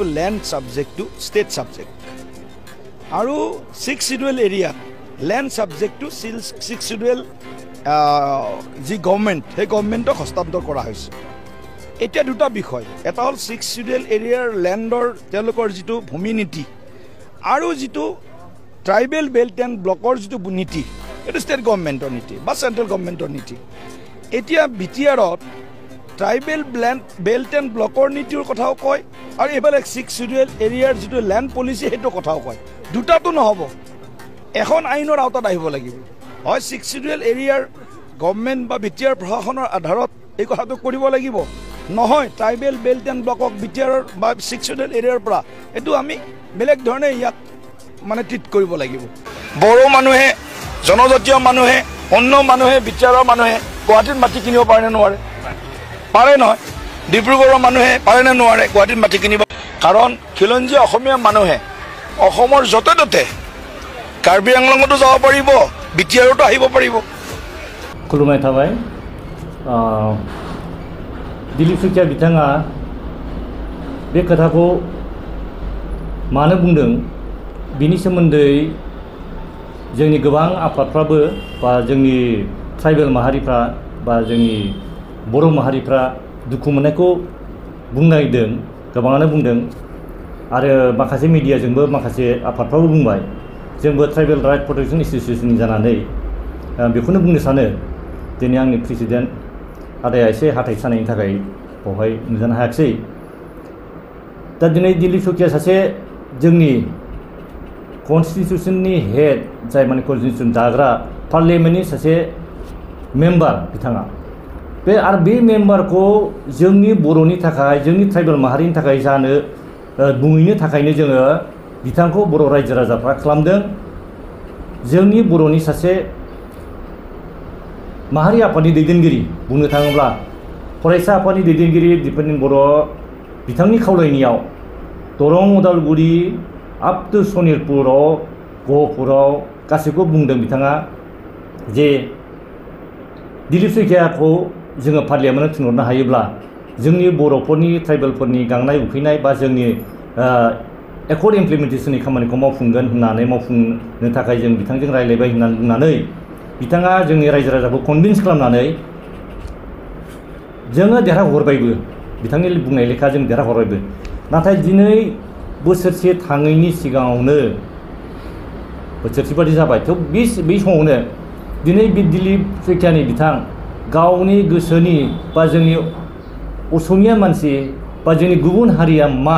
land subject to state subject. Aru 6 schedule area land subject to 6 schedule the government he government hostabdor kora hoise. Etia duta bikhoy eta hol 6 schedule area landor telokor jitu bhumi niti aru jitu tribal belt and blockor jitu niti etu state government niti ba central government niti. Etia BTR tribal belt and blockor nitir kothao koy aru ebale 6 schedule area jitu land policy heto kothao koy duta to nohobo এখন আইনৰ আওতাত আহিব লাগিব হয় 6 schedule area government বা BTR প্ৰশাসনৰ আধাৰত এই কথাটো কৰিব লাগিব নহয় ট্ৰাইবেল বেল্ট এণ্ড ব্লকক BTR বা 6 schedule এৰিয়াৰ পৰা এটো আমি বেলেগ ধৰণে ইয়াক মানে ট্ৰিট কৰিব লাগিব বড়ো মানুহে জনজাতীয় মানুহে অন্য মানুহে BTR মানুহে গুৱাহাটীত মাটি কিনিব পাৰে নে নোৱাৰে পাৰে নহয় ডিব্ৰুগড়ৰ মানুহে পাৰে নে নোৱাৰে গুৱাহাটীত মাটি কিনিব কাৰণ খিলঞ্জীয়া অসমীয়া মানুহে অসমৰ যতে ততে কাৰ্বি আংলঙতো যাব পাৰিব BTRতো আহিব পাৰিব खुलुमनाय थाबाय दिलीप शइकिया बिथाङा बे खोथाखौ मानो बुंदों बिनि सोमोन्दै जोंनि गोबां आफादफ्राबो बा जोंनि ट्राइबेल माहारिफ्रा बा जोंनि बर' माहारिफ्रा दुखु मोननायखौ बुंनायदों गोबाङानो बुंदों आरो माखासे मिडियाजोंबो माखासे आफादफ्राबो बुंबाय जोंबो ट्राइबेल राइट प्रटेक्शन एसोसिएशन जानानै बेखौनो बुंनो सानो दिनै आंनि प्रेसिडेन्ट आदाया एसे हाथाइ सानायनि थाखाय बावहाय नुजानो हायाखिसै दा दिनै दिलीप शइकिया सासे जोंनि कन्स्टिटिउसननि हेड जाय माने कन्स्टिटिउसन दाग्रा पार्लियामेन्टनि सासे मेम्बार बिथाङा बे मेम्बारखौ जोंनि बर'नि थाखाय जोंनि ट्राइबेल माहारिनि थाखाय जानो बुङैनो थाखायनो जोङो बिथांखौ बर' रायजो राजाफ्रा खालामदों जोंनि बर'नि सासे माहारि आफादनि दैदेनगिरि बुंनो थाङोब्ला फरायसा आफादनि दैदेनगिरि दिपेन बर' बिथांनि खावलायनायाव दरं उदालगुरि आप टु सनितपुराव गहपुराव गासैखौबो बुंदों बिथाङा जे दिलीप शइकियाखौ जोङो पार्लियामेन्टआव थिनहरनो हायोब्ला जोंनि बर'फोरनि ट्राइबेलफोरनि गांनाय उखैनाय बा जोंनि एकर्ड इमप्लिमेन्टेशननि खामानिखौ मावफुंगोन होननानै मावफुंनो थाखाय जों बिथांजों रायलायबाय होननानै बुंनानै बिथाङा जोंनि रायजो राजाखौ कनभिन्स खालामनानै जोङो देरहाहरबायबो बिथांनि बुंनाय लेखा जों देरहाहरबायबो नाथाय दिनै बोसोरसे थाङैनि सिगाङावनो बोसोरसे बादि जाबाय थ' बे समावनो दिनै बे दिलीप शइकियानि बिथां गावनि गोसोनि बा जोंनि असमिया मानसि बा जोंनि गुबुन हारिया मा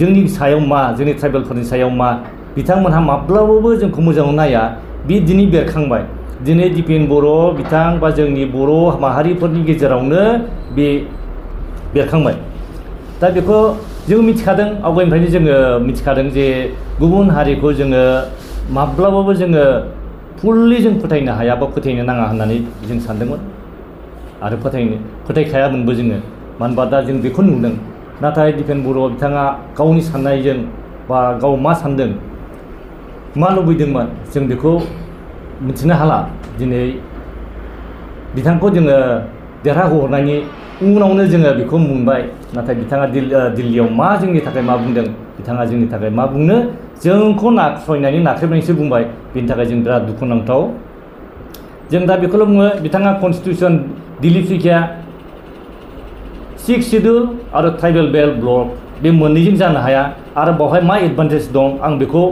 जोंनि सायाव मा जोंनि ट्राइबेलफोरनि सायाव मा बिथांमोनहा माब्लाबाबो जोंखौ मोजाङै नाया बे दिनै बेरखांबाय दिनै दिपेन बर' बिथां बा जोंनि बर' माहारिफोरनि गेजेरावनो बे बेरखांबाय दा बेखौ जों मिथिखादों आवगायनिफ्रायनो जोङो मिथिखादों जे गुबुन हारिखौ जोङो माब्लाबाबो जोङो फुल्लि जों फोथायनो हाया बा फोथायनो नाङा होननानै जों सानदोंमोन आरो फोथायखायामोनबो जोङो मानो होनबा दा जों बेखौ नुदों नाथाय दिपेन बर' बिथाङा गावनि साननायजों बा गाव मा सानदों मा लुबैदोंमोन जों बेखौ मिथिनो हाला दिनै बिथांखौ जोङो देरहाहरनायनि उनावनो जोङो बेखौ मोनबाय नाथाय बिथाङा दिल्लीयाव मा जोंनि थाखाय मा बुंदों बिथाङा जोंनि थाखाय मा बुंनो जोंखौ नाख्रायनानै नाख्रेबनायसो बुंबाय बेनि थाखाय जों बिराद दुखुनांथाव जों दा बेखौल' बुङो बिथाङा कन्स्टिटिउसन दिलीप शइकिया 6 schedule आरो ट्राइबेल बेल्ट ब्लक बे मोननैजों जानो हाया आरो बावहाय मा एडभान्टेज दं आं बेखौ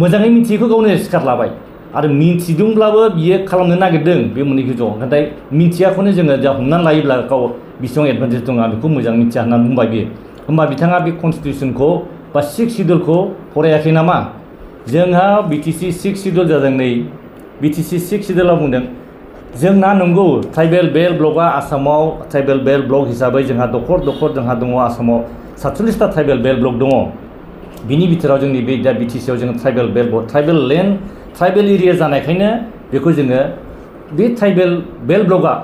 मोजाङै मिथियैखौ गावनो सिखार लाबाय आरो मिथिदोंब्लाबो बियो खालामनो नागिरदों बे मोननैखौ ज' नाथाय मिथियाखौनो जोङो जा हमनानै लायोब्ला गाव बेसेबां एडभान्टेज दं आं बेखौ मोजां मिथिया होननानै बुंबाय बियो होमबा बिथाङा बे कन्स्टिटिउसनखौ बा 6 schedule फरायाखै नामा जोंहा BTC 6 schedule जादों नै BTC 6 schedule बुंदों जोंना नंगौ ट्राइबेल बेल्ट ब्लकआ आसामाव ट्राइबेल बेल्ट ब्लक हिसाबै जोंहा दखर जोंहा दङ आसामाव 47टा ट्राइबेल बेल्ट ब्लक दङ बिनि बिथोराव जोंनि बे दा BTC आव जों tribal belt block tribal land tribal area जानायखायनो बेखौ जोङो बे ट्राइबेल बेल्ट ब्लकआ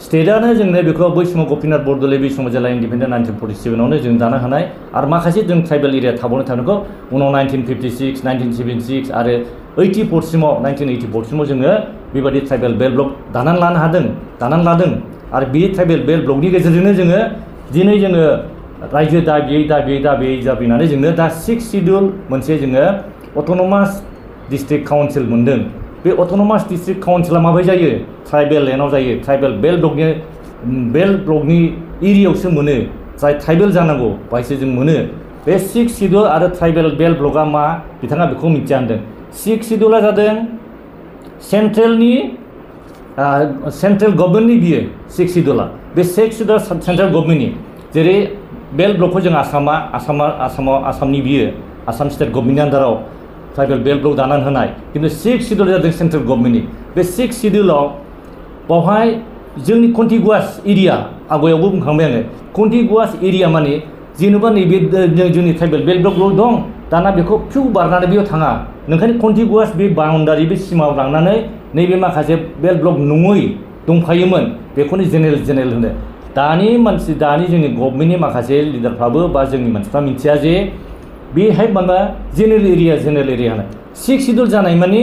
स्टेटआनो जोंनो बेखौ बै समाव गपिनाथ बरदलै बै समाव जेला इन्डिपेन्डेन्ट 1947 आवनो जों दानो हानाय आरो माखासे जों ट्राइबेल एरिया थाबावनो थानायखौ उनाव 1956 1976 आरो 84 सिमाव 1984 सिमाव जोङो बेबायदि ट्राइबेल बेल्ट ब्लक दानानै लानो हादों दानानै लादों आरो बे ट्राइबेल बेल्ट ब्लकनि गेजेरजोंनो जोङो दिनै जोङो रायजो दाबियै जाफैनानै जोंनो दा 6 शिड्युल मोनसे जोङो अट'नमास डिस्ट्रिक्ट काउन्सिल मोनदों बे अट'नमास डिस्ट्रिक्ट काउन्सिला माबोरै जायो ट्राइबेल लेन्डआव जायो ट्राइबेल बेल्ट ब्लकनि एरियायावसो मोनो जाय ट्राइबेल जानांगौ बाहायसो जों मोनो बे 6 शिड्युल आरो ट्राइबेल बेल्ट ब्लकआ मा बिथाङा बेखौ मिथिया होनदों 6 शिड्युला जादों सेन्ट्रेल गभर्नमेन्टनि बियो 6 शिड्युला बे 6 शिड्युला सेन्ट्रेल गभर्नमेन्टनि जेरै बेल्ट ब्लकखौ जों आसामनि बियो आसाम स्टेट गभर्नमेन्टनि आन्दाराव ट्राइबेल बेल्ट ब्लक दानानै होनाय खिन्थु 6 शिड्युल जादों सेन्ट्रेल गभर्नमेन्टनि बे 6 शिड्युलाव बावहाय जोंनि कन्टिगुवास एरिया आवगायावबो बुंखांबाय आङो कन्टिगुवास एरिया माने जेनेबा नैबे जोंनि ट्राइबेल बेल्ट ब्लक दं दाना बेखौ फिउ बारनानै बेयाव थाङा नोंखायनो कन्टिगुवास बे बाउन्डारि बे सिमायाव लांनानै नैबे माखासे बेल्ट ब्लक नङै दंफायोमोन बेखौनो जेनेरेल होनो दानि जोंनि गभर्नमेन्टनि माखासे लिडारफ्राबो बा जोंनि मानसिफ्रा मिथिया जे बेहाय माबा जेनेरेल एरिया होनो 6 शिड्युल जानाय माने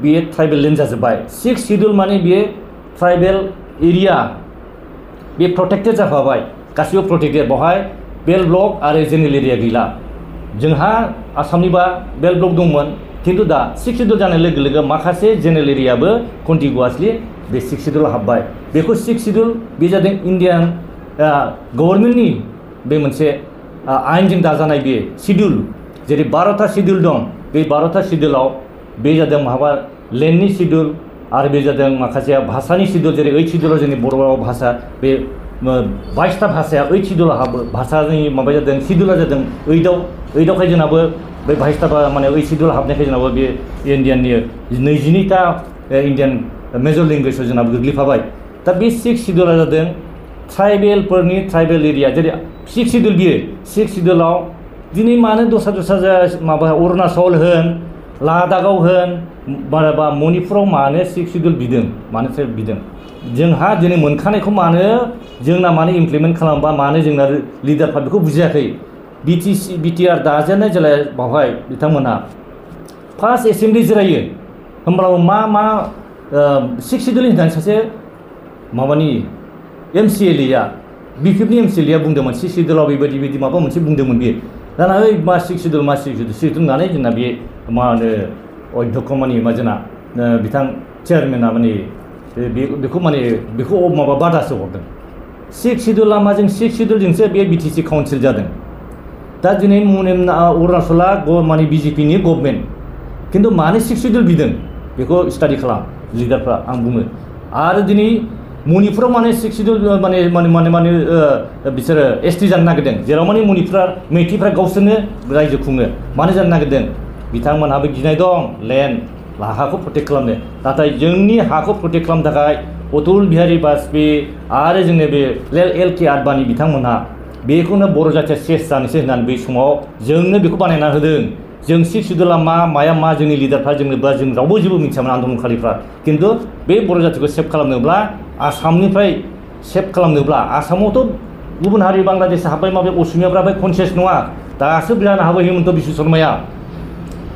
बेयो ट्राइबेल लेन्ड जाजोब्बाय 6 शिड्युल माने बेयो ट्राइबेल एरिया बे प्रटेक्टेड जाफाबाय गासिबो प्रटेक्टेड बेवहाय बेल्ट ब्लक आरो जेनेरेल एरिया गैला जोंहा आसामनिबा बेल्ट ब्लक दंमोन खिन्थु दा 6 शिड्युल जानाय लोगो लोगो माखासे जेनेरेल एरियाबो कन्टिगुवासलि बे 6 शिड्युलाव हाबबाय बेखौ 6 शिड्युल बे जादों इन्डियान गभर्नमेन्टनि बे मोनसे आयेनजों दाजानाय बे शिड्युल जेरै 12टा शिड्युल दं बे 12टा शिड्युलाव बे जादों माबा लेन्डनि शिड्युल आरो बे जादों माखासे भाषानि शिड्युल जेरै 8 शिड्युलाव जोंनि बर' राव भाषा बे 22टा भाषाया 8 शिड्युलाव हाबो भाषानि माबा जादों शिड्युला जादों 8आवहाय जोंनाबो बे 22टा माने 8 शिड्युल हाबनायखाय जोंनाबो बे इन्डियाननि 22टा इन्डियान मेजर लेंगुवेजआव जोंनाबो गोग्लैफाबाय दा बे 6 शिड्युला जादों ट्राइबेलफोरनि ट्राइबेल एरिया जेरै 6 शिड्युल बियो 6 शिड्युलाव दिनै मानो दस्रा माबा अरुणाचल होन लादाखआव होन बा मणिपुराव मानो 6 शिड्युल बिदों मानो बिदों जोंहा दिनै मोनखानायखौ जोंना मानो इमप्लिमेन्ट खालामबा मानो जोंना लिडारफ्रा बेखौ बुजियाखै बिटिआर दाजेननाय जेला बावहाय बिथांमोनहा फार्स्ट एसेम्बलि जिरायो होमब्लाबो मा 6 शिड्युल होननानै सासे माबानि MCLA बिपिएफनि MCLA बुंदोंमोन 6 शिड्युलाव बेबायदि माबा मोनसे बुंदोंमोन बियो दाना मा 6 शिड्युल होननानै जोंना बे मा होनो अध्यक्ष माने मा जोंना बिथां चेयारमेना माने बेखौ माबा बादासो हरदों 6 शिड्युला माजों 6 शिड्युलजोंसो बे BTC काउन्सिल जादों दा दिनै अरुणाचला माने BJPनि गभर्नमेन्ट खिन्थु मानो 6 शिड्युल बिदों बेखौ स्टाडि खालाम लिडारफ्रा आं बुङो आरो दिनै मणिपुराव माने 6 शिड्युल माने बिसोरो ST जानो नागिरदों जेराव माने मेइतेइफ्रा गावसोरनो रायजो खुङो मानो जानो नागिरदों बिथांमोनहाबो गिनाय दं लेन्ड हाखौ प्रटेक्ट खालामनो नाथाय जोंनि हाखौ प्रटेक्ट खालामनो थाखाय अटल बिहारी वाजपेयी आरो जोंनि बे LK आडवाणी बिथांमोनहा बेखौनो बर' जाथिया सेस जानोसै होननानै बै समाव जोंनो बेखौ बानायना होदों जों 6 शिड्युला माया जोंनि लिडारफ्रा जोंनोबा जों रावबो जेबो मिथियामोन आन्दलनखारिफ्रा खिन्थु बे बर' जातिखौ सेभ खालामनोब्ला आसामनिफ्राय सेभ खालामनोब्ला आसामावथ' गुबुन हारि बांलादेश हाबबाय माबे असमियाफ्रा बे कनसियास नङा दासो जानो हाबाय हिमन्त बिश्व शर्माया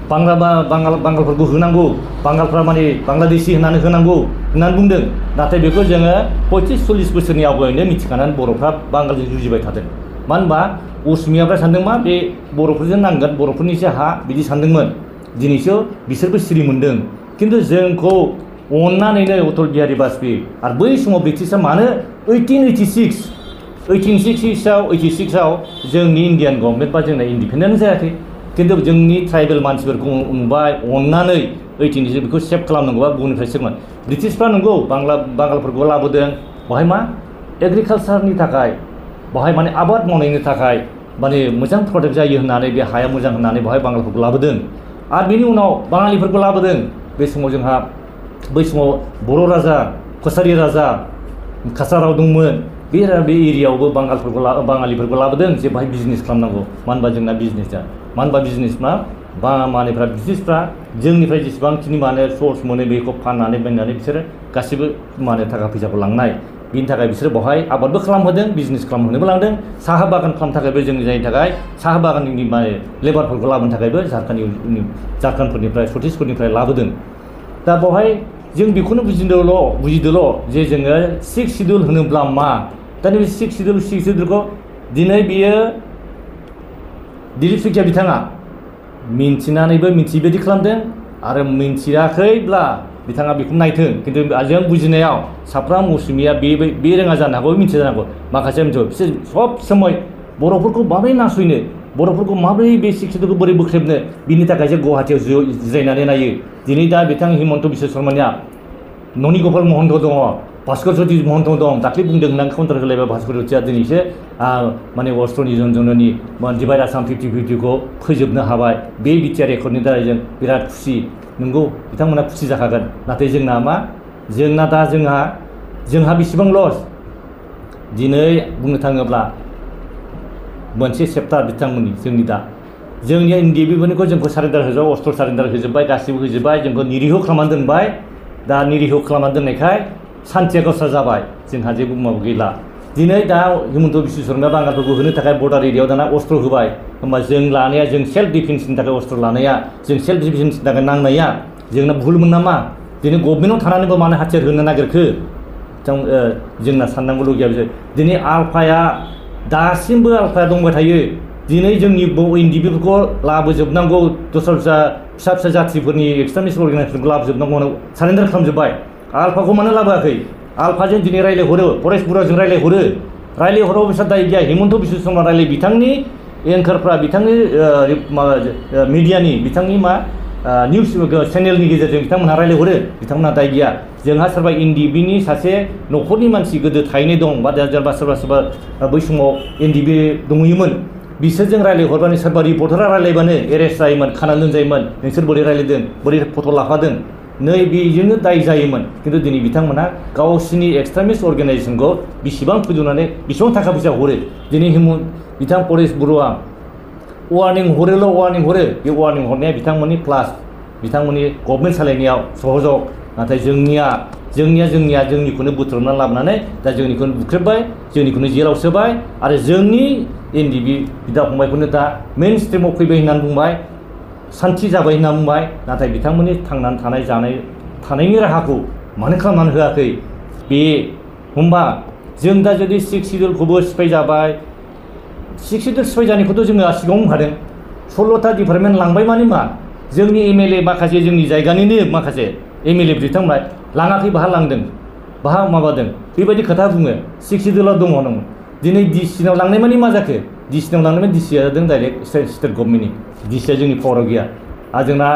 बांगालफोरखौ होनांगौ बांगालफ्रा माने बांलादेशि होनांगौ होननानै बुंदों नाथाय बेखौ जोङो 35-40 बोसोरनि आवगायनो मिथिखानानै बर'फ्रा बांगालजों जुजिबाय थादों मानो होनबा असमियाफ्रा सानदों मा बे बर'फोरजों नांगोन बर'फोरनिसो हा बिदि सानदोंमोन दिनैसो बिसोरबो सिरि मोन्दों खिन्थु जोंखौ अननानैनो अटल बिहारी वाजपेयी आरो बै समाव ब्रिटिशआ मानो 1886आव जोंनि इन्डियान गभर्नमेन्ट बा जोंना इन्डिपेन्डेन्ट जायाखै खिन्थु जोंनि ट्राइबेल मानसिफोरखौ नुबाय अननानै 1886 बेखौ सेभ खालामनांगौबा गुबुननिफ्राय सोरमोन ब्रिटिशफ्रा नंगौ बांगालफोरखौ लाबोदों बाहाय मा एग्रिकालसारनि थाखाय बाहाय माने आबाद मावनायनि थाखाय माने मोजां प्रडाक्ट जायो होननानै बे हाया मोजां होननानै बाहाय बांगालफोरखौ लाबोदों आरो बेनि उनाव बाङालिफोरखौ लाबोदों बे समाव जोंहा बै समाव बर' राजा कसारि राजा काछाराव दंमोन बे एरियायावबो बाङालिफोरखौ लाबोदों जे बाहाय बिजनेस खालामनांगौ मानो होनबा जोंना बिजनेसा मानो होनबा बिजनेसफ्रा मानेफ्रा ब्रिटिशफ्रा जोंनिफ्राय जेसेबांखिनि माने सर्स मोनो बेखौ फाननानै बायनानै बिसोरो गासिबो माने थाखा फैसाखौ लांनाय बिनि थाखाय बिसोरो बावहाय आबादबो खालामहोदों बिजनेस खालामहोनोबो लांदों साहा बागान खालामनो थाखायबो जोंनि जायनि थाखाय साहा बागाननि माने लेबारफोरखौ लाबोनो थाखायबो झारखन्डफोरनिफ्राय छत्तीसगढ़निफ्राय लाबोदों दा बावहाय जों बेखौनो बुजिदोल' जे जोङो 6 शिड्युल होनोब्ला मा दा नैबे 6 सिडिउलखौ दिनै बियो दिलीप सैखिया बिथाङा मिन्थिनानैबो मिन्थियैबायदि खालामदों आरो मिन्थियाखैब्ला बिथाङा बेखौ नायथों खिन्थु जों बुजिनायाव साफ्रोम असमिया बे रोङा जानो हागौ मिन्थिया जानो हागौ माखासे मिन्थियो बिसोर सब समय बर'फोरखौ माबोरै नासयनो बर'फोरखौ माबोरै बे 6 सिडिउलखौ बोरै बोख्रेबनो बिनि थाखायसो गुवाहाटियाव जिरायनानै नायो दिनै दा बिथां हिमन्त बिश्व शर्मानिया ननि गपाल महन्त दङ भास्कर ज्योति महन्त दं दाख्लै बुंदों होननानै काउन्टार होलायबाय भास्कर ज्योतिया दिनैसो माने अस्त्रनि जनजननि डिभाइड आसाम 50-50खौ फोजोबनो हाबाय बे बिटिआर रेकर्डनि दारै जों बिराद खुसि नंगौ बिथांमोना खुसि जाखागोन नाथाय जोंना मा जोंना दा जोंहा बेसेबां लस दिनै बुंनो थाङोब्ला मोनसे चेप्टार बिथांमोननि जोंनि दा जोंनि एनडिएफबिखौ जोंखौ सारेन्डार होजोबबाय अस्त्र सारेन्डार होजोबबाय गासिबो होजोबबाय जोंखौ निरिह खालामनानै दोनबाय दा निरिह खालामनानै दोननायखाय सान्थिया गावस्रा जाबाय जोंहा जेबो माबा गैला दिनै दा हिमन्त बिश्व शर्माया बांगालफोरखौ होनो थाखाय बर्डार एरियायाव दाना अस्त्र होबाय होमबा जों लानाया जों सेल्फ डिफेन्सनि थाखाय अस्त्र लानाया जों सेल्फ डिफेन्सनि थाखाय नांनाया जोंना भुलमोन नामा दिनै गभर्नमेन्टआव थानानैबो मानो हाथियार होनो नागिरखो जोंना साननांगौ लगिया बिसोर दिनै आल्फाया दासिमबो आल्फाया दंबाय थायो दिनै जोंनि एनडिएफबिफोरखौ लाबोजोबनांगौ दस्रा फिसा जाथिफोरनि एक्सट्रिमिस्ट अर्गानाइजेसनखौ लाबोजोबनांगौ सारेन्डार खालामजोब्बाय आल्फाखौ मानो लाबोआखै आल्फाजों दिनै रायलायहरो फरेस्ट बुराजों रायलायहरो बिसोर दाय गैया हिमन्त बिश्व शर्मा रायलाय बिथांनि एंकारफ्रा बिथांनि मिडियानि बिथांनि निउस चेनेलनि गेजेरजों बिथांमोनहा रायलायहरो बिथांमोनहा दाय गैया जोंहा सोरबा एनडिएफबिनि सासे न'खरनि मानसि गोदो थाहैनाय दं बा सोरबा बै समाव एनडिएफबि दङैमोन बिसोरजों रायलायहरबानो सोरबा रिपर्टारा रायलायबानो एरेस्ट जायोमोन खाना दोनजायोमोन नोंसोर बोरै रायलायदों बोरै फट' लाफादों नै बेजोंनो दाय जायोमोन खिन्थु दिनै बिथांमोना गावसिनि एक्सट्रिमिस्ट अर्गानाइजेसनखौ बेसेबां फोजौनानै बेसेबां थाखा फैसा हरो दिनै बिथां परेश बरुवा वार्निं हरो बे वार्निं हरनाया बिथांमोननि प्लास बिथांमोननि गभर्नमेन्ट सालायनायाव सहजग नाथाय जोंनिखौनो बुथुमना लाबोनानै दा जोंनिखौनो बुख्रेबबाय जोंनिखौनो जेलाव सोबाय आरो जोंनि एनडिएफबि बिदा फंबायखौनो दा मेइन स्ट्रिमाव फैबाय होननानै बुंबाय सान्थि जाबाय होनना बुंबाय नाथाय बिथांमोननि थांनानै थानायनि राहाखौ मानो खालामनानै होआखै बे होमबा जों दा जुदि 6 सिडिउलखौबो सिफाय जाबाय 6 सिडिउल सिफाय जानायखौथ' जोङो सिगाङाव बुंखादों 16टा डिपार्टमेन्ट लांबाय माने मा जोंनि एमएलए माखासे जोंनि जायगानिनो माखासे एमएलए बिथांमोना लाङाखै बाहा लांदों बाहा माबादों बेबायदि खोथा बुङो 6 सिडिउलाव दङ नों दिनै डिसिनाव लांनाय माने मा जाखो डिसिनाव लांनाय डिसिया जादों डाइरेक्ट स्टेट गभर्नमेन्टनि डिसिया जोंनि पावाराव गैया आरो जोंना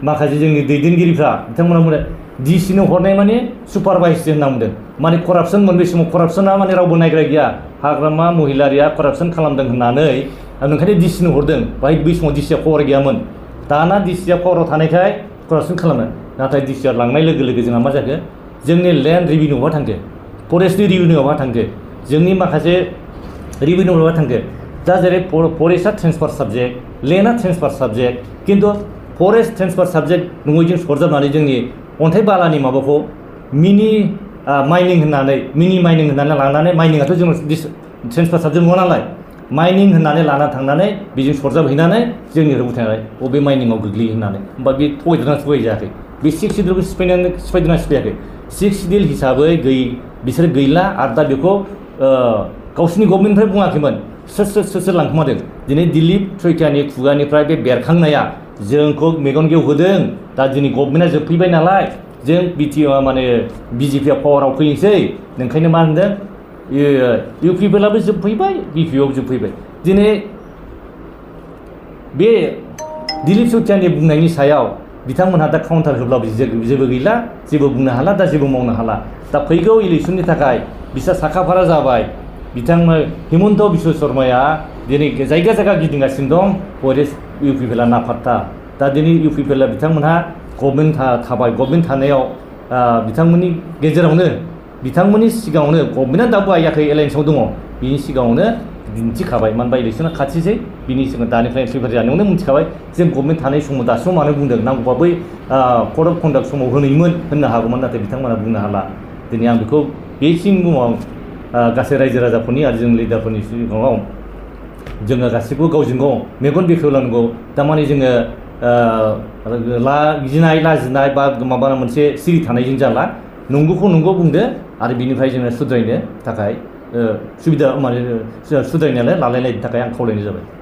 माखासे जोंनि दैदेनगिरिफ्रा बिथांमोना बुंदों डिसिनो हरनाय माने सुपारभाइससो होनना बुंदों माने करापसन बे समाव करापसना माने रावबो नायग्रा गैया हाग्रामा महिलारिया करापसन खालामदों होननानै ओंखायनो डिसिनो हरदों बाहाय बै समाव डिसिया पावार गैयामोन दाना डिसिया पावाराव थानायखाय करापसन खालामो नाथाय डिसिया लांनाय लोगो लोगो जोंहा मा जाखो जोंनि लेन्ड रेभिनिउ बहा थांखो फरेस्टनि रेभिनिउ बहा थांखो जोंनि माखासे रेभिनिउ बहा थांखो दा जेरै फरेस्टआ ट्रेन्सफार साबजेक्ट लेन्डआ ट्रेन्सफार साबजेक्ट खिन्थु फरेस्ट ट्रेन्सफार साबजेक्ट नङैजों सरजाबनानै जोंनि अन्थाइ बालानि माबाखौ मिनि माइनिं होननानै लानानै माइनिंआथ' जों ट्रेन्सफार साबजेक्ट नङा नालाय माइनिं होननानै लाना थांनानै बेजों सरजाबहैनानै जोंनि रोंबोथाय बबे माइनिंआव गोग्लैयो होननानै होमबा बे थगायजायाखै बे 6 सिडिउलखौ सिफायदोंना सिफायाखै 6 सिडिउल हिसाबै बिसोर गैला आरो दा बेखौ गावसिनि गभर्नमेन्टनिफ्राय बुङाखैमोन सोर लांखोमादों दिनै दिलीप सैखियानि खुगानिफ्राय बे बेरखांनाया जोंखौ मेगन गेवहोदों दा दिनै गभर्नमेन्टआ जोबफैबाय नालाय जों माने बिजेपिआ पावाराव फैनोसै ओंखायनो मा होनदों इउपिपिएलआबो जोबफैबाय बिपिआबो जोबफैबाय दिनै बे दिलीप सैखियानि बुंनायनि सायाव बिथांमोनहा दा काउन्टार होब्लाबो जेबो गैला जेबो बुंनो हाला दा जेबो मावनो हाला दा फैगौ इलेक्सननि थाखाय बिसोर साखाफारा जाबाय बिथांमोन हिमन्त बिश्व शर्माया दिनै जायगा गिदिंगासिनो दं फरेस्ट इउपिपिएलआ नाफात्ता दा दिनै इउपिपिएलआ बिथांमोनहा गभर्नमेन्ट थाबाय गभर्नमेन्ट थानायाव बिथांमोननि गेजेरावनो बिथांमोननि सिगाङावनो गभर्नमेन्टआ दाबो आयाखै एलायन्सआव दङ बिनि सिगाङावनो दिन्थिखाबाय मानो होनबा इलेक्सना खाथिसै बिनि सिगां दानिफ्राय प्रिपेयार जानायावनो मिथिखाबाय जों गभर्नमेन्ट थानाय समाव दासिमाव मानो बुंदों नांगौबा बै कड अफ कन्डाक्ट समाव होनो हागौमोन नाथाय बिथांमोना बुंनो हाला दिनै आं बेखौ बेखिनियाव गासै रायजो राजाफोरनि आरो जों लिडारफोरनि सिगाङाव जोङो गासैबो गावजों गाव मेगन बेखेवलांगौ थारमाने जोङो गिनाय लाजिनाय बा माबा मोनसे सिरि थानायजों जाला नंगौखौ नंगौ बुंदो आरो बिनिफ्राय जोङो सुद्रायनो थाखाय सुबिदा माने सुद्रायनायालाय लालायनायनि थाखाय आं खावलायनाय जाबाय